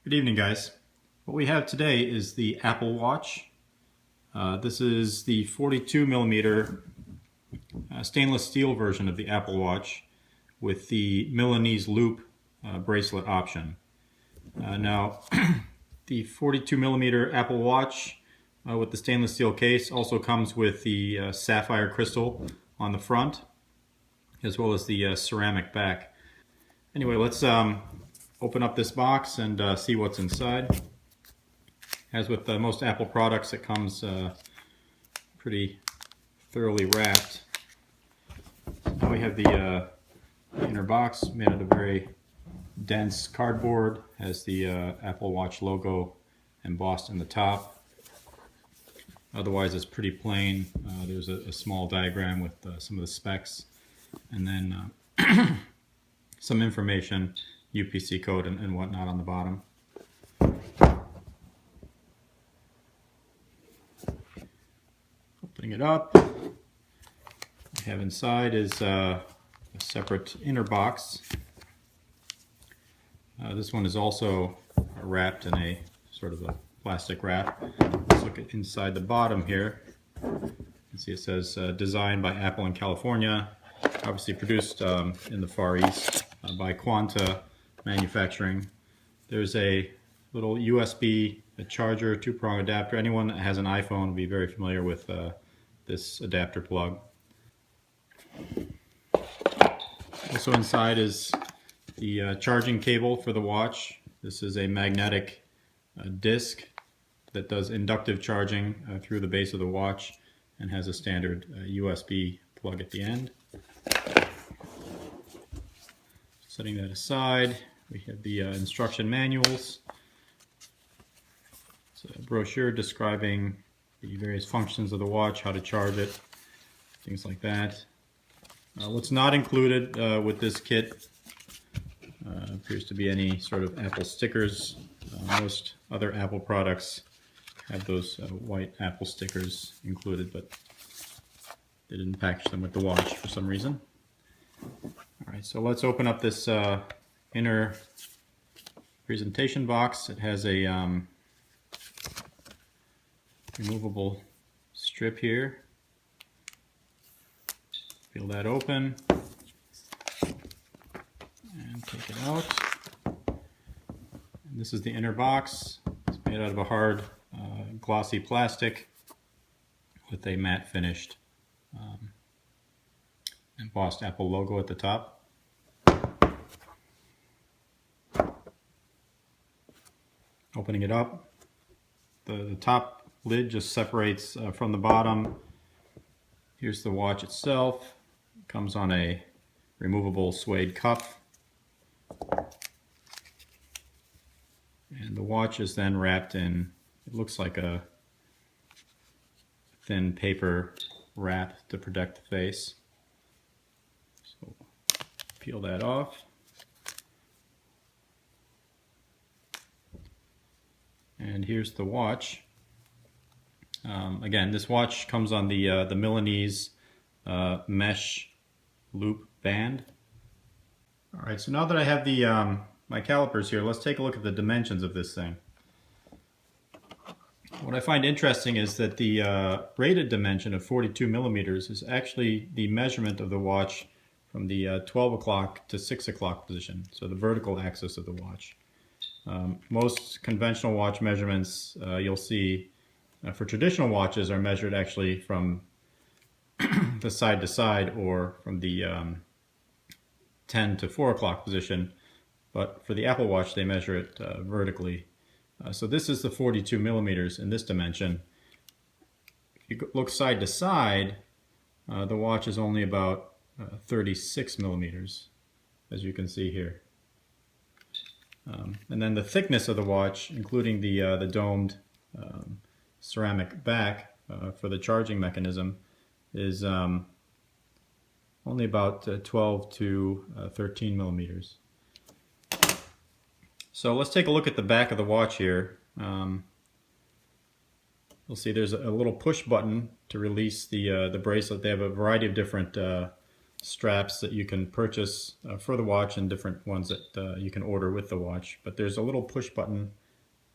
Good evening, guys. What we have today is the Apple Watch. This is the 42mm stainless steel version of the Apple Watch with the Milanese Loop bracelet option. Now, the 42mm Apple Watch with the stainless steel case also comes with the sapphire crystal on the front, as well as the ceramic back. Anyway, let's open up this box and see what's inside. As with most Apple products, it comes pretty thoroughly wrapped. Now we have the inner box made out of very dense cardboard, has the Apple Watch logo embossed in the top. Otherwise it's pretty plain. There's a small diagram with some of the specs, and then some information, UPC code and whatnot on the bottom. Opening it up, what we have inside is a separate inner box. This one is also wrapped in a sort of a plastic wrap. Let's look at inside the bottom here. You can see it says designed by Apple in California, obviously produced in the Far East by Quanta Manufacturing. There's a little USB charger, two-prong adapter. Anyone that has an iPhone will be very familiar with this adapter plug. Also inside is the charging cable for the watch. This is a magnetic disc that does inductive charging through the base of the watch and has a standard USB plug at the end. Setting that aside, we have the instruction manuals. It's a brochure describing the various functions of the watch, how to charge it, things like that. What's not included with this kit appears to be any sort of Apple stickers. Most other Apple products have those white Apple stickers included, but they didn't package them with the watch for some reason. Alright, so let's open up this inner presentation box. It has a removable strip here. Peel that open and take it out. And this is the inner box. It's made out of a hard glossy plastic with a matte finished embossed Apple logo at the top. Opening it up, the top lid just separates from the bottom. Here's the watch itself. It comes on a removable suede cuff. And the watch is then wrapped in, it looks like a thin paper wrap to protect the face. So peel that off. And here's the watch. Again, this watch comes on the Milanese mesh loop band. All right, so now that I have the my calipers here, let's take a look at the dimensions of this thing. What I find interesting is that the rated dimension of 42mm is actually the measurement of the watch from the 12 o'clock to 6 o'clock position, so the vertical axis of the watch. Most conventional watch measurements you'll see for traditional watches are measured actually from the side to side, or from the 10 to 4 o'clock position, but for the Apple Watch they measure it vertically. So this is the 42mm in this dimension. If you look side to side, the watch is only about 36mm, as you can see here. And then the thickness of the watch, including the domed ceramic back for the charging mechanism, is only about 12 to 13mm. So let's take a look at the back of the watch here. You'll see there's a little push button to release the bracelet. They have a variety of different straps that you can purchase for the watch and different ones that you can order with the watch. But there's a little push button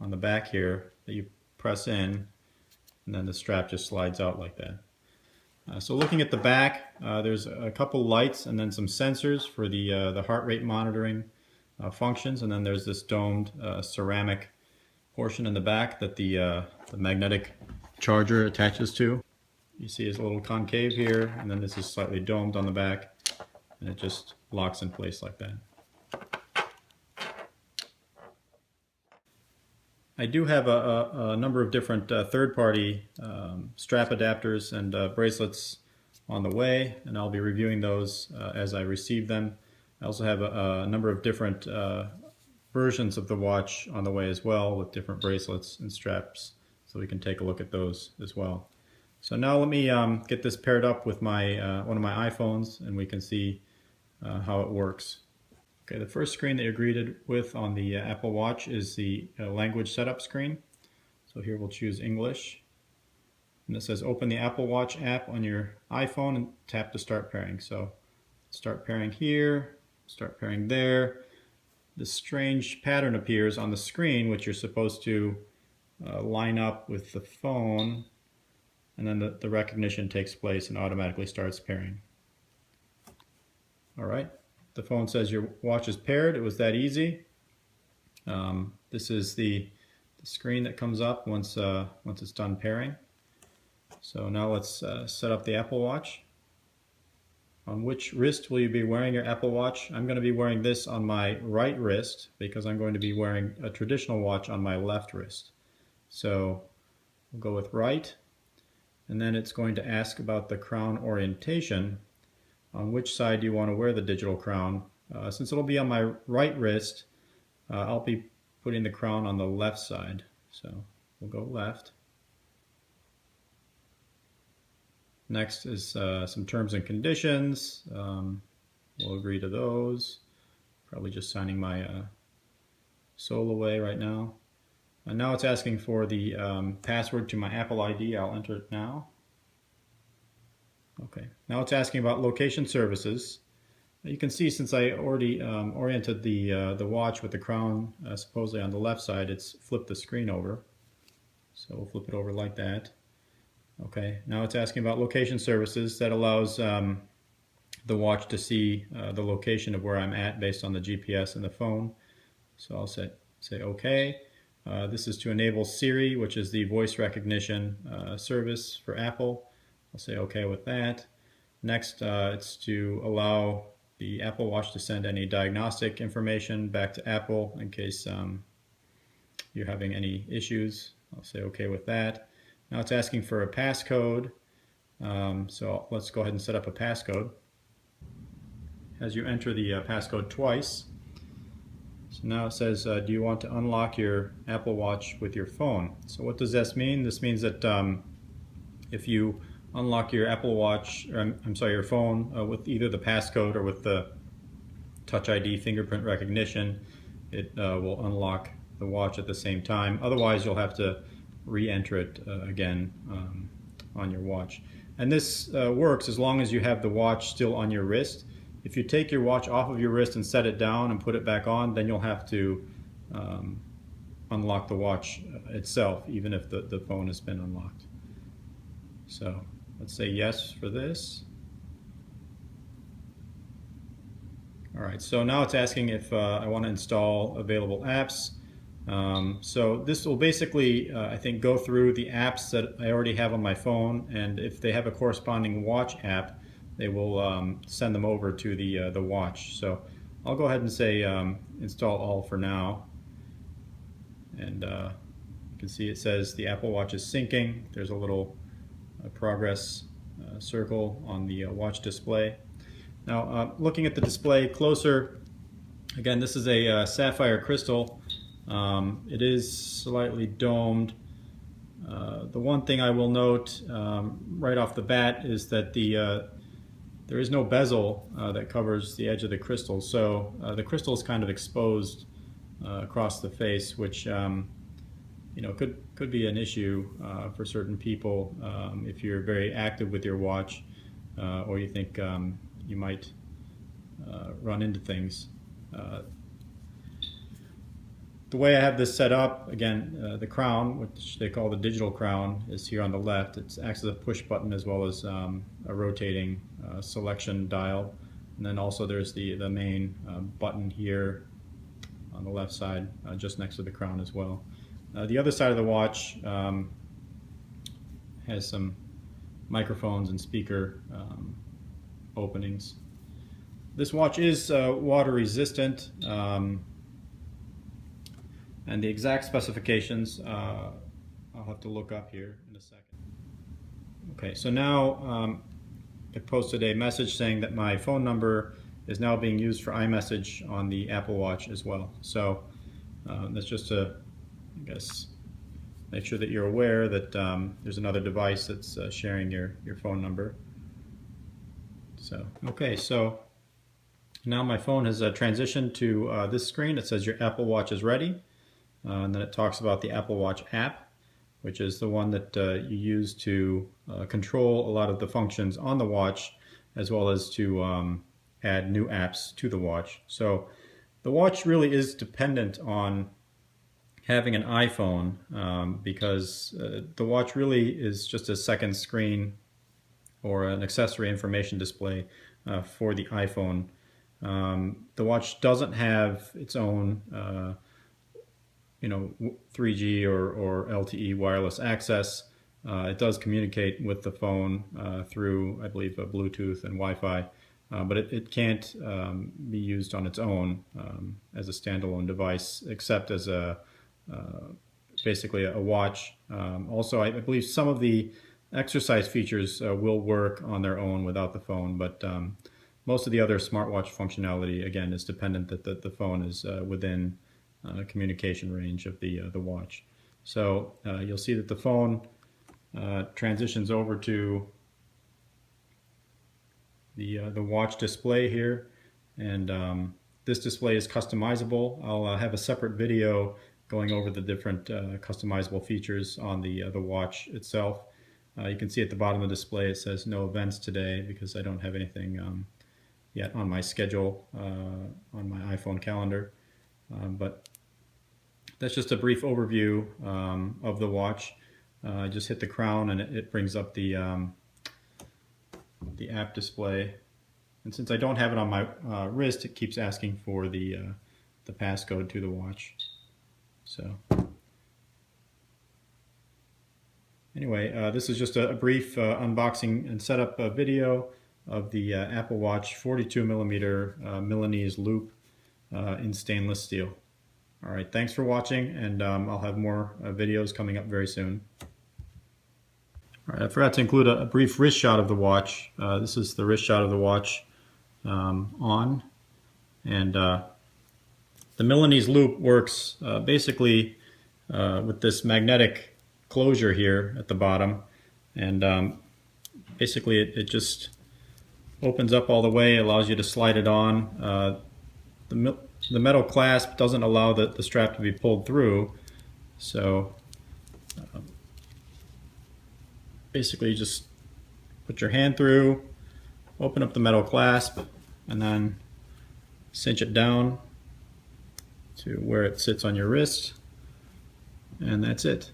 on the back here that you press in, and then the strap just slides out like that. So looking at the back, there's a couple lights and then some sensors for the heart rate monitoring functions, and then there's this domed ceramic portion in the back that the magnetic charger attaches to. You see it's a little concave here, and then this is slightly domed on the back, and it just locks in place like that. I do have a number of different third-party strap adapters and bracelets on the way, and I'll be reviewing those as I receive them. I also have a number of different versions of the watch on the way as well, with different bracelets and straps, so we can take a look at those as well. So now let me get this paired up with my one of my iPhones, and we can see how it works. Okay, the first screen that you're greeted with on the Apple Watch is the language setup screen. So here we'll choose English. And it says open the Apple Watch app on your iPhone and tap to start pairing. So start pairing here, start pairing there. This strange pattern appears on the screen, which you're supposed to line up with the phone, and then the recognition takes place and automatically starts pairing. All right. The phone says your watch is paired. It was that easy. This is the screen that comes up once it's done pairing. So now let's set up the Apple Watch. On which wrist will you be wearing your Apple Watch? I'm going to be wearing this on my right wrist because I'm going to be wearing a traditional watch on my left wrist. So we'll go with right, and then it's going to ask about the crown orientation. On which side do you want to wear the digital crown? Since it'll be on my right wrist, I'll be putting the crown on the left side. So we'll go left. Next is some terms and conditions. We'll agree to those. Probably just signing my soul away right now. And now it's asking for the password to my Apple ID. I'll enter it now. Okay, now it's asking about location services. You can see since I already oriented the watch with the crown supposedly on the left side, it's flipped the screen over. So we'll flip it over like that. Okay, now it's asking about location services. That allows the watch to see the location of where I'm at based on the GPS in the phone. So I'll say OK. This is to enable Siri, which is the voice recognition service for Apple. I'll say OK with that. Next, it's to allow the Apple Watch to send any diagnostic information back to Apple in case you're having any issues. I'll say OK with that. Now it's asking for a passcode. So let's go ahead and set up a passcode. As you enter the passcode twice, so now it says, do you want to unlock your Apple Watch with your phone? So what does this mean? This means that if you unlock your Apple Watch, or I'm sorry, your phone with either the passcode or with the Touch ID fingerprint recognition, it will unlock the watch at the same time. Otherwise, you'll have to re-enter it again on your watch. And this works as long as you have the watch still on your wrist. If you take your watch off of your wrist and set it down and put it back on, then you'll have to unlock the watch itself, even if the phone has been unlocked. So let's say yes for this. All right, so now it's asking if I want to install available apps. So this will basically, I think, go through the apps that I already have on my phone, and if they have a corresponding watch app, they will send them over to the watch. So I'll go ahead and say install all for now. And you can see it says the Apple Watch is syncing. There's a little progress circle on the watch display. Now looking at the display closer, again, this is a sapphire crystal. It is slightly domed. The one thing I will note right off the bat is that there is no bezel that covers the edge of the crystal, so the crystal is kind of exposed across the face, which you know, could be an issue for certain people if you're very active with your watch, or you think you might run into things. The way I have this set up, again, the crown, which they call the digital crown, is here on the left. It acts as a push button as well as a rotating selection dial. And then also there's the main button here on the left side, just next to the crown as well. The other side of the watch has some microphones and speaker openings. This watch is water resistant. And the exact specifications I'll have to look up here in a second. Okay, so now I posted a message saying that my phone number is now being used for iMessage on the Apple Watch as well. So that's just to, I guess, make sure that you're aware that there's another device that's sharing your phone number. So, okay, so now my phone has transitioned to this screen. It says your Apple Watch is ready. And then it talks about the Apple Watch app, which is the one that you use to control a lot of the functions on the watch, as well as to add new apps to the watch. So the watch really is dependent on having an iPhone because the watch really is just a second screen or an accessory information display for the iPhone. The watch doesn't have its own 3G or LTE wireless access. It does communicate with the phone through, I believe, Bluetooth and Wi-Fi, but it can't be used on its own as a standalone device, except as basically a watch. Also, I believe some of the exercise features will work on their own without the phone, but most of the other smartwatch functionality, again, is dependent that the phone is within communication range of the watch. So you'll see that the phone transitions over to the watch display here, and this display is customizable. I'll have a separate video going over the different customizable features on the watch itself. You can see at the bottom of the display it says no events today because I don't have anything yet on my schedule on my iPhone calendar. But that's just a brief overview of the watch. I just hit the crown and it brings up the app display. And since I don't have it on my wrist, it keeps asking for the passcode to the watch. So anyway, this is just a brief unboxing and setup video of the Apple Watch 42mm Milanese Loop in stainless steel. All right, thanks for watching, and I'll have more videos coming up very soon. All right, I forgot to include a brief wrist shot of the watch. This is the wrist shot of the watch on, and the Milanese Loop works basically with this magnetic closure here at the bottom, and basically it just opens up all the way, allows you to slide it on. The metal clasp doesn't allow the strap to be pulled through, so basically you just put your hand through, open up the metal clasp, and then cinch it down to where it sits on your wrist, and that's it.